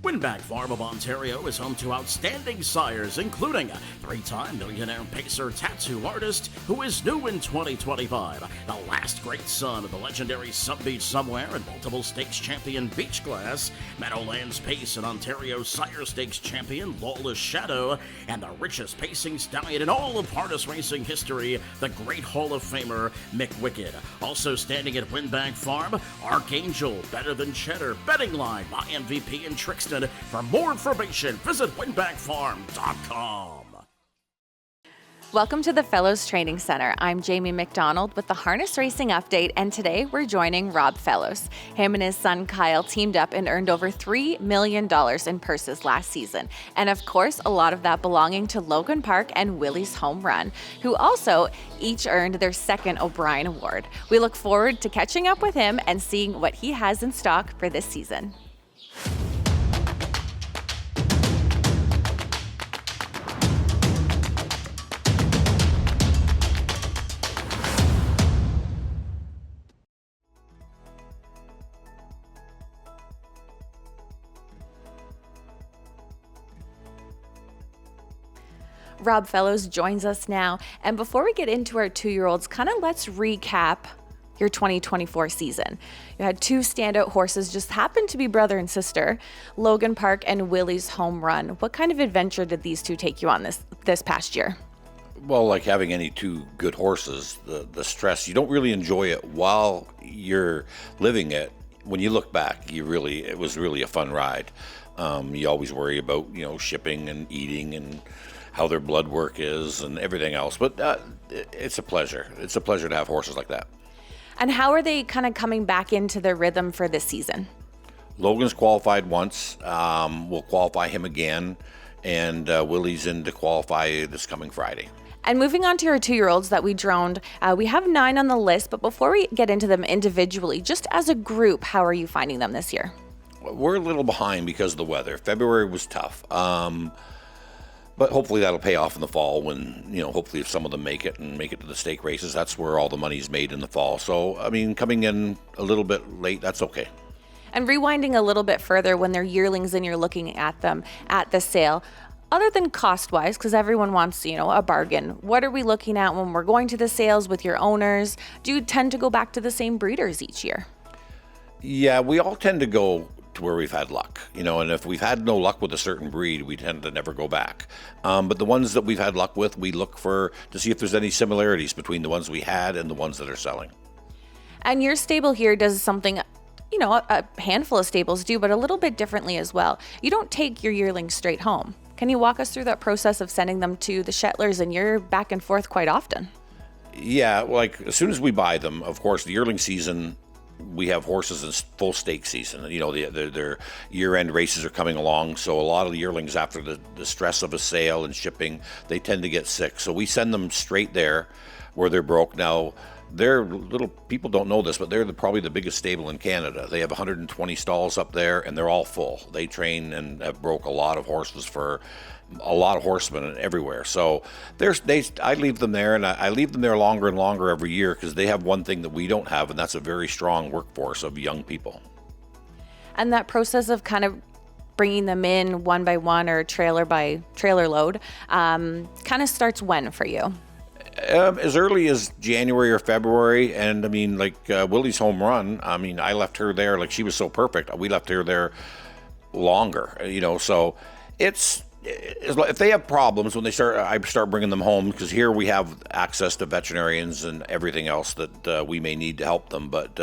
Winbag Farm of Ontario is home to outstanding sires, including three-time millionaire pacer tattoo artist who is new in 2025, the last great son of the legendary Sub Beach Somewhere and multiple stakes champion Beachglass, Meadowlands Pace and Ontario Sire Stakes champion Lawless Shadow, and the richest pacing stallion in all of harness racing history, the great Hall of Famer Mick Wicked. Also standing at Winbag Farm, Archangel, Better Than Cheddar, Betting Line, My MVP, and Trixton. For more information, visit winbagfarm.com. Welcome to the Fellows Training Center. I'm Jaimi MacDonald with the Harness Racing Update, and today we're joining Rob Fellows. Him and his son Kyle teamed up and earned over $3 million in purses last season. And of course, a lot of that belonging to Logan Park and Willie's Home Run, who also each earned their second O'Brien Award. We look forward to catching up with him and seeing what he has in stock for this season. Rob Fellows joins us now. And before we get into our two-year-olds, let's recap your 2024 season. You had two standout horses, just happened to be brother and sister, Logan Park and Willie's Home Run. What kind of adventure did these two take you on this past year? Well, like having any two good horses, the stress, you don't really enjoy it while you're living it. When you look back, it was really a fun ride. You always worry about, shipping and eating and how their blood work is and everything else. But it's a pleasure. It's a pleasure to have horses like that. And how are they kind of coming back into their rhythm for this season? Logan's qualified once. We'll qualify him again. And Willie's in to qualify this coming Friday. And moving on to our two-year-olds that we droned, we have 9 on the list. But before we get into them individually, just as a group, how are you finding them this year? We're a little behind because of the weather. February was tough. But hopefully that'll pay off in the fall when, hopefully if some of them make it to the stake races, that's where all the money's made in the fall. So, coming in a little bit late, that's okay. And rewinding a little bit further, when they're yearlings and you're looking at them at the sale, other than cost-wise, because everyone wants, a bargain, what are we looking at when we're going to the sales with your owners? Do you tend to go back to the same breeders each year? Yeah, we all tend to go to where we've had luck, and if we've had no luck with a certain breed, we tend to never go back. But the ones that we've had luck with, we look to see if there's any similarities between the ones we had and the ones that are selling. And your stable here does something, a handful of stables do, but a little bit differently as well. You don't take your yearlings straight home. Can you walk us through that process of sending them to the Shettlers, and you're back and forth quite often? Yeah, like as soon as we buy them, of course, the yearling season, we have horses in full stake season. Their year-end races are coming along, so a lot of the yearlings, after the stress of a sale and shipping, they tend to get sick. So we send them straight there where they're broke. Now, people don't know this, but they're probably the biggest stable in Canada. They have 120 stalls up there, and they're all full. They train and have broke a lot of horses for a lot of horsemen everywhere. So I leave them there, and I leave them there longer and longer every year because they have one thing that we don't have, and that's a very strong workforce of young people. And that process of kind of bringing them in one by one or trailer by trailer load kind of starts when for you? As early as January or February, and Willie's Home Run, I left her there, she was so perfect, we left her there longer, so if they have problems when I start bringing them home, because here we have access to veterinarians and everything else that we may need to help them. But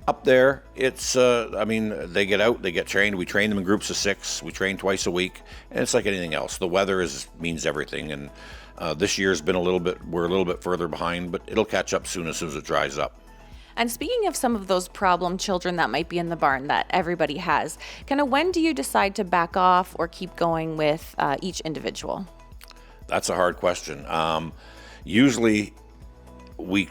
up there, it's, they get out, they get trained. We train them in groups of 6. We train twice a week, and it's like anything else. The weather means everything, and this year's been we're a little bit further behind, but it'll catch up soon as it dries up. And speaking of some of those problem children that might be in the barn that everybody has, when do you decide to back off or keep going with each individual? That's a hard question. Usually we,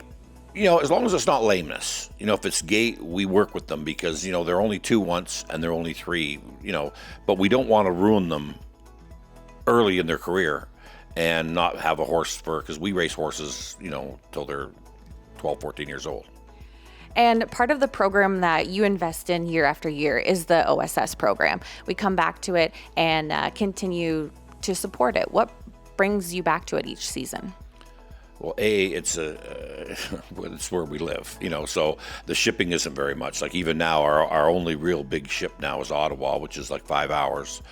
as long as it's not lameness, if it's gait, we work with them because, they're only 2 once and they're only 3, but we don't want to ruin them early in their career and not have a horse because we race horses, till they're 12, 14 years old. And part of the program that you invest in year after year is the OSS program. We come back to it and continue to support it. What brings you back to it each season? Well, it's it's where we live, so the shipping isn't very much. Like even now, our only real big ship now is Ottawa, which is like 5 hours.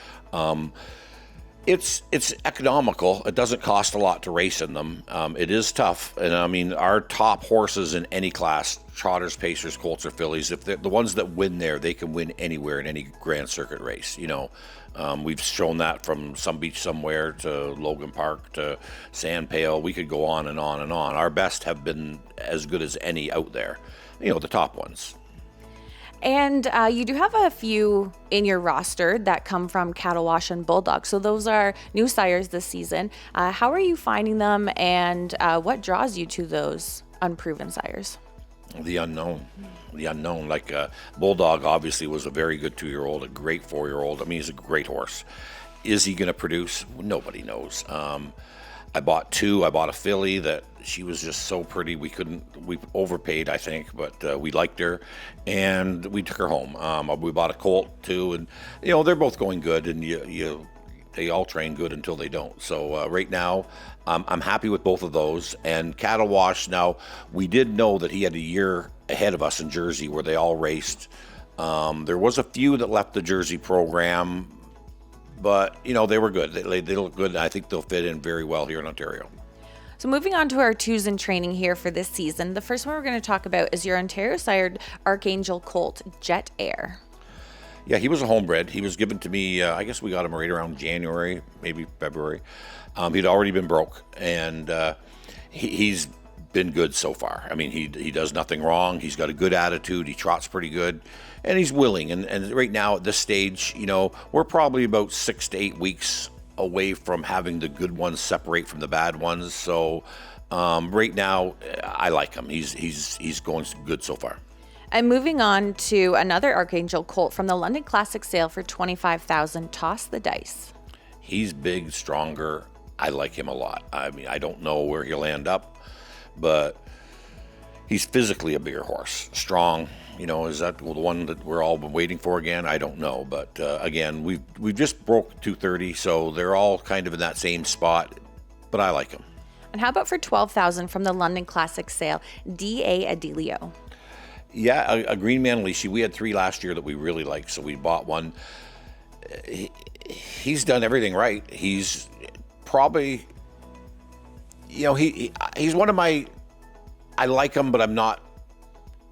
It's economical. It doesn't cost a lot to race in them. It is tough. And I mean, our top horses in any class, trotters, pacers, colts, or fillies, if they're the ones that win there, they can win anywhere in any Grand Circuit race, We've shown that from Some Beach Somewhere to Logan Park to Sand Pail. We could go on and on and on. Our best have been as good as any out there, the top ones. And you do have a few in your roster that come from Cattlewash and Bulldog. So those are new sires this season. How are you finding them, and what draws you to those unproven sires? The unknown. Like Bulldog obviously was a very good 2-year-old, a great 4-year-old. I mean, he's a great horse. Is he going to produce? Nobody knows. I bought 2. I bought a filly that she was just so pretty. We overpaid, I think, but we liked her, and we took her home. We bought a colt too, and they're both going good, and they all train good until they don't. So right now, I'm happy with both of those. And Cattlewash, now, we did know that he had a year ahead of us in Jersey where they all raced. There was a few that left the Jersey program, but, they were good. They look good, and I think they'll fit in very well here in Ontario. So moving on to our 2s in training here for this season, the first one we're going to talk about is your Ontario-sired Archangel colt, Jetair. Yeah, he was a homebred. He was given to me, I guess we got him right around January, maybe February. He'd already been broke, and he's been good so far. I mean, he does nothing wrong. He's got a good attitude. He trots pretty good, and he's willing. And right now at this stage, we're probably about 6 to 8 weeks away from having the good ones separate from the bad ones. So right now, I like him. He's going good so far. And moving on to another Archangel colt from the London Classic sale for $25,000, Toss the Dice. He's big, stronger. I like him a lot. I mean, I don't know where he'll end up, but he's physically a bigger horse. Strong. Is that the one that we're all been waiting for again? I don't know. But again, we've just broke 230, so they're all kind of in that same spot, but I like him. And how about for $12,000 from the London Classic sale, D.A. Adelio? Yeah, a green Manalishi. We had 3 last year that we really liked, so we bought one. He's done everything right. He's probably, he's one of my, I like him, but I'm not,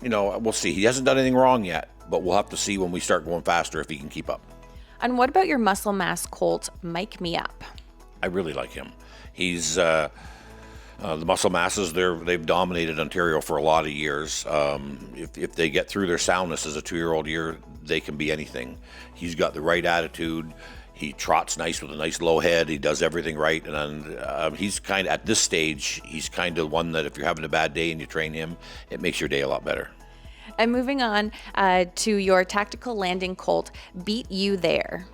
we'll see. He hasn't done anything wrong yet, but we'll have to see when we start going faster if he can keep up. And what about your muscle mass colt, Mike Me Up? I really like him. He's the muscle masses, they've dominated Ontario for a lot of years. If they get through their soundness as a 2-year-old year, they can be anything. He's got the right attitude. He trots nice with a nice low head. He does everything right. And he's kind of, at this stage, he's kind of one that if you're having a bad day and you train him, it makes your day a lot better. And moving on to your tactical landing colt, Beat You There.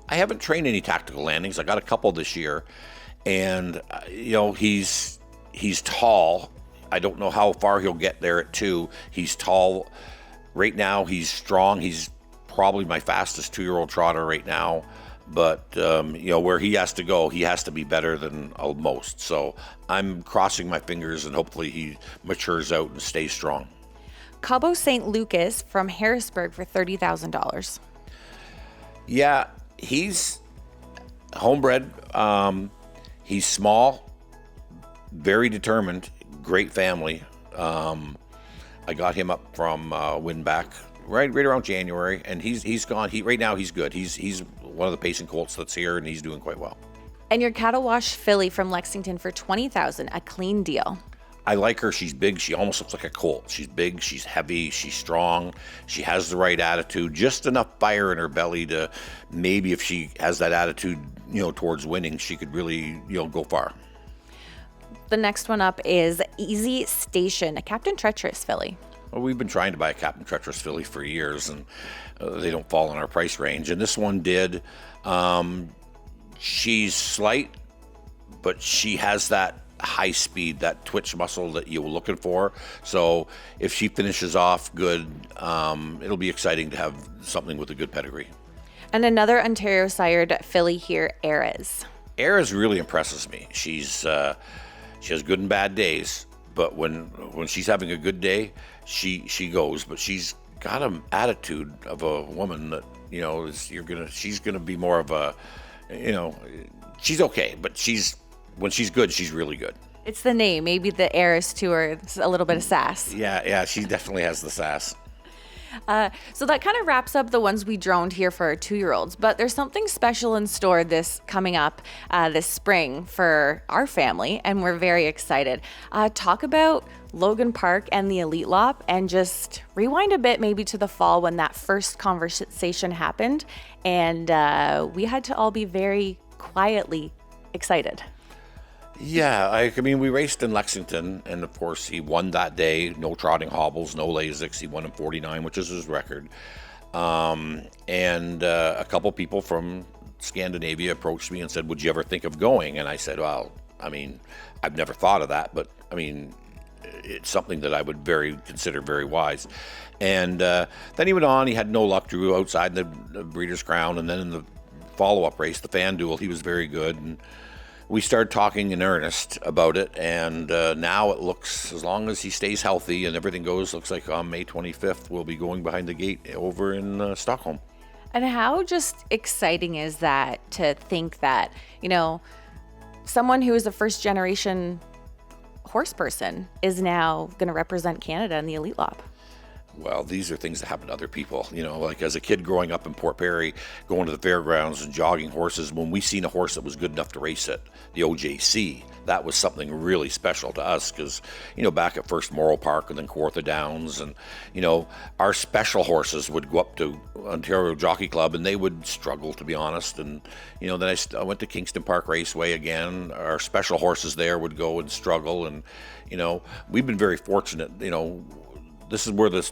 I haven't trained any tactical landings. I got a couple this year. And, he's tall. I don't know how far he'll get there at 2. He's tall. Right now, he's strong. He's probably my fastest 2-year-old trotter right now. But, where he has to go, he has to be better than most. So I'm crossing my fingers, and hopefully he matures out and stays strong. Cabo St. Lucas from Harrisburg for $30,000. Yeah, he's homebred. He's small, very determined, great family. I got him up from Winback right around January, and he's gone. Right now he's good. He's one of the pacing colts that's here, and he's doing quite well. And your Cattlewash filly from Lexington for $20,000, a clean deal. I like her. She's big. She almost looks like a colt. She's big. She's heavy. She's strong. She has the right attitude. Just enough fire in her belly to maybe, if she has that attitude, towards winning, she could really, go far. The next one up is Easy Station, a Captaintreacherous filly. Well, we've been trying to buy a Captaintreacherous filly for years, and they don't fall in our price range. And this one did. She's slight, but she has that high speed, that twitch muscle that you were looking for. So if she finishes off good, it'll be exciting to have something with a good pedigree. And another Ontario sired filly here, Eras. Eras really impresses me. She has good and bad days, but when she's having a good day, she goes. But she's got an attitude of a woman that, you know, she's gonna be more of a, you know, she's okay, but when she's good, she's really good. It's the name, maybe the Eras to her, a little bit of sass. Yeah, she definitely has the sass. So that kind of wraps up the ones we droned here for our 2-year-olds, but there's something special in store coming up this spring for our family, and we're very excited. Talk about Logan Park and the Elite Lop, and just rewind a bit maybe to the fall when that first conversation happened, and we had to all be very quietly excited. Yeah, I mean, we raced in Lexington, and of course, he won that day. No trotting hobbles, no Lasix. He won in 49, which is his record. And a couple people from Scandinavia approached me and said, "Would you ever think of going?" And I said, "Well, I mean, I've never thought of that, but I mean, it's something that I would consider very wise." And then he went on. He had no luck, drew outside the Breeders' Crown, and then in the follow-up race, the Fan Duel, he was very good. And we started talking in earnest about it, and now it looks, as long as he stays healthy and everything goes, looks like on May 25th we'll be going behind the gate over in Stockholm. And how just exciting is that to think that, you know, someone who is a first-generation horse person is now going to represent Canada in the Elite Lop? Well, these are things that happen to other people. You know, like as a kid growing up in Port Perry, going to the fairgrounds and jogging horses, when we seen a horse that was good enough to race it, the OJC, that was something really special to us because, you know, back at first Morrow Park and then Kawartha Downs, and, you know, our special horses would go up to Ontario Jockey Club and they would struggle, to be honest. And, you know, then I went to Kingston Park Raceway again. Our special horses there would go and struggle. And, you know, we've been very fortunate. You know, this is where the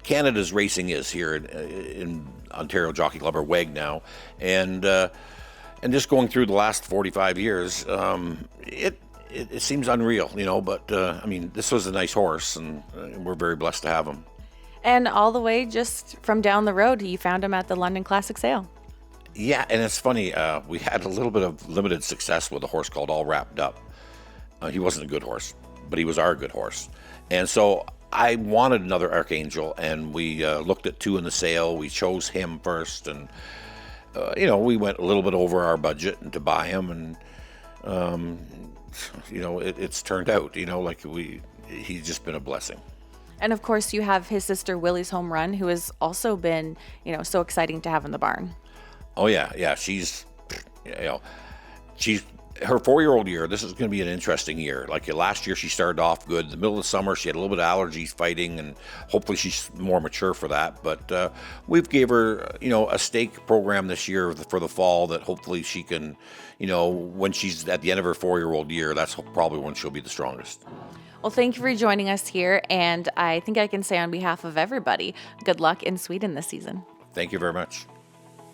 Canada's racing is here in Ontario Jockey Club, or WEG now, and just going through the last 45 years, it seems unreal, you know. But I mean, this was a nice horse, and we're very blessed to have him. And all the way just from down the road, you found him at the London Classic Sale. Yeah, and it's funny. We had a little bit of limited success with a horse called All Wrapped Up. He wasn't a good horse, but he was our good horse, and so I wanted another Archangel, and we looked at 2 in the sale. We chose him first, and you know, we went a little bit over our budget and to buy him, and you know, it's turned out, you know, like he's just been a blessing. And of course, you have his sister Willie's Home Run, who has also been, you know, so exciting to have in the barn. Oh yeah, she's, you know, her 4-year-old year, this is going to be an interesting year. Like last year, she started off good. In the middle of the summer, she had a little bit of allergies fighting, and hopefully she's more mature for that. But we've gave her, you know, a stake program this year for the fall that hopefully she can, you know, when she's at the end of her 4-year-old year, that's probably when she'll be the strongest. Well, thank you for joining us here, and I think I can say on behalf of everybody, good luck in Sweden this season. Thank you very much.